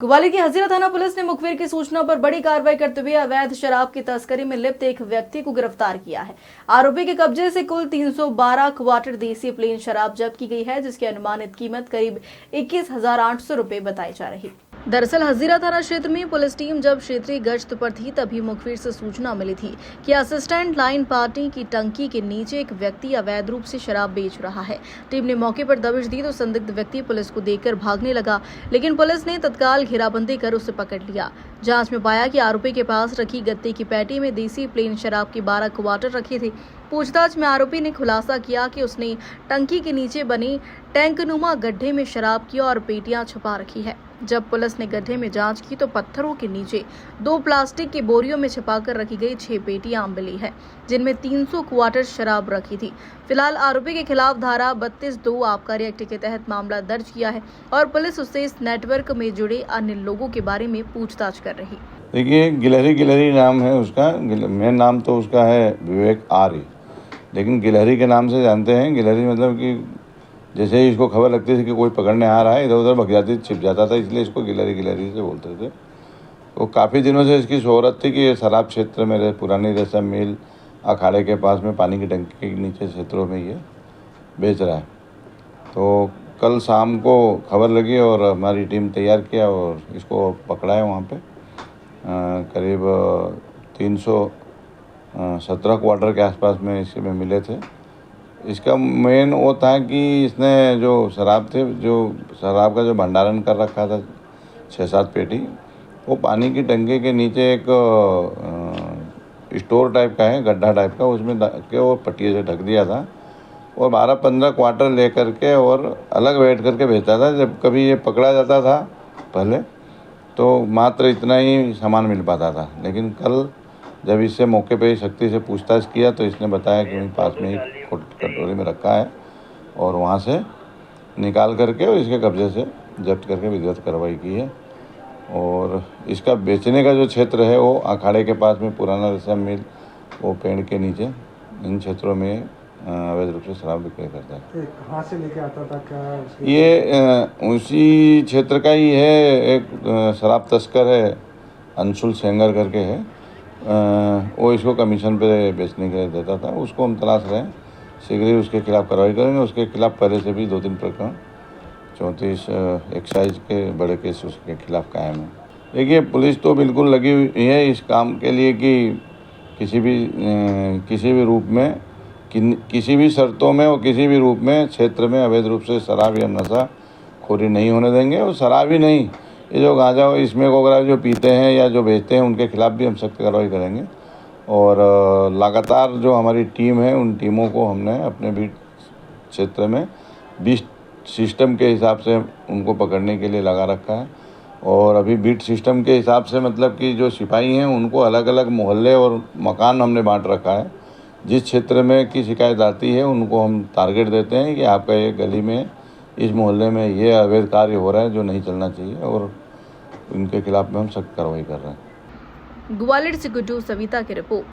ग्वालियर की हजीरा थाना पुलिस ने मुखबिर की सूचना पर बड़ी कार्रवाई करते हुए अवैध शराब की तस्करी में लिप्त एक व्यक्ति को गिरफ्तार किया है। आरोपी के कब्जे से कुल 312 क्वार्टर देसी प्लेन शराब जब्त की गई है, जिसकी अनुमानित कीमत करीब 21,800 रुपए बताई जा रही। दरअसल हजीरा थाना क्षेत्र में पुलिस टीम जब क्षेत्रीय गश्त पर थी, तभी मुखबिर से सूचना मिली थी कि असिस्टेंट लाइन पार्टी की टंकी के नीचे एक व्यक्ति अवैध रूप से शराब बेच रहा है। टीम ने मौके पर दबिश दी तो संदिग्ध व्यक्ति पुलिस को देखकर भागने लगा, लेकिन पुलिस ने तत्काल घेराबंदी कर उसे पकड़ लिया। जांच में पाया कि आरोपी के पास रखी गत्ते की पेटी में देसी प्लेन शराब की 12 क्वार्टर रखे थे। पूछताछ में आरोपी ने खुलासा किया कि उसने टंकी के नीचे बने टैंकनुमा गड्ढे में शराब की और पेटियां छुपा रखी है। जब पुलिस ने गड्ढे में जांच की तो पत्थरों के नीचे 2 प्लास्टिक की बोरियों में छिपाकर रखी गई 6 पेटियां मिली है, जिनमें 300 क्वार्टर शराब रखी थी। फिलहाल आरोपी के खिलाफ धारा 32(2) आबकारी एक्ट के तहत मामला दर्ज किया है और पुलिस उससे इस नेटवर्क में जुड़े अन्य लोगों के बारे में पूछताछ कर रही। देखिए, गिलहरी नाम है उसका। मेन नाम तो उसका है विवेक आर्य, लेकिन गिलहरी के नाम से जानते हैं। गिलहरी मतलब कि जैसे ही इसको खबर लगती थी कि कोई पकड़ने आ रहा है, इधर उधर भग जाती, छिप जाता था, इसलिए इसको गिलहरी से बोलते थे। तो काफ़ी दिनों से इसकी शोहरत थी कि ये शराब क्षेत्र में पुरानी रेशम मिल अखाड़े के पास में पानी की टंकी के नीचे क्षेत्रों में ये बेच रहा है। तो कल शाम को खबर लगी और हमारी टीम तैयार किया और इसको पकड़ा है। वहाँ पे करीब 317 क्वार्टर के आसपास में इसमें मिले थे। इसका मेन वो था कि इसने जो शराब का जो भंडारण कर रखा था 6-7 पेटी, वो पानी की टंकी के नीचे एक स्टोर टाइप का है, गड्ढा टाइप का, उसमें के वो पट्टिए से ढक दिया था और 12-15 क्वार्टर ले करके और अलग बैठ करके बेचता था। जब कभी ये पकड़ा जाता था पहले तो मात्र इतना ही सामान मिल पाता था, लेकिन कल जब इससे मौके पे सख्ती से पूछताछ किया तो इसने बताया कि वहीं पास में ही कटोरी में रखा है और वहाँ से निकाल करके और इसके कब्जे से जब्त करके विधिवत कार्रवाई की है। और इसका बेचने का जो क्षेत्र है वो अखाड़े के पास में पुराना रेशम मिल, वो पेड़ के नीचे, इन क्षेत्रों में अवैध रूप से शराब बिक्री करता है। कहाँ से लेके आता था? क्या ये उसी क्षेत्र का ही है। एक शराब तस्कर है, अंशुल सेंगर करके है, वो इसको कमीशन पे बेचने के लिए देता था। उसको हम तलाश रहे हैं, शीघ्र ही उसके खिलाफ कार्रवाई करेंगे। उसके खिलाफ पहले से भी 2-3 प्रकरण 34 एक्साइज के बड़े केस उसके खिलाफ कायम है। देखिए, पुलिस तो बिल्कुल लगी हुई है इस काम के लिए कि किसी भी रूप में, किसी भी शर्तों में और किसी भी रूप में क्षेत्र में अवैध रूप से शराब या नशा खोरी नहीं होने देंगे। और शराब ही नहीं, ये जो गांजा और स्मोक वगैरह जो पीते हैं या जो बेचते हैं, उनके खिलाफ भी हम सख्त कार्रवाई करेंगे। और लगातार जो हमारी टीम है, उन टीमों को हमने अपने बीट क्षेत्र में बीट सिस्टम के हिसाब से उनको पकड़ने के लिए लगा रखा है। और अभी बीट सिस्टम के हिसाब से मतलब कि जो सिपाही हैं उनको अलग अलग मोहल्ले और मकान हमने बांट रखा है। जिस क्षेत्र में की शिकायत आती है उनको हम टारगेट देते हैं कि आपका ये गली में, इस मोहल्ले में ये अवैध कार्य हो रहा है जो नहीं चलना चाहिए, और इनके खिलाफ में हम सख्त कार्रवाई कर रहे हैं। ग्वालियर से गुड्डू सविता की रिपोर्ट।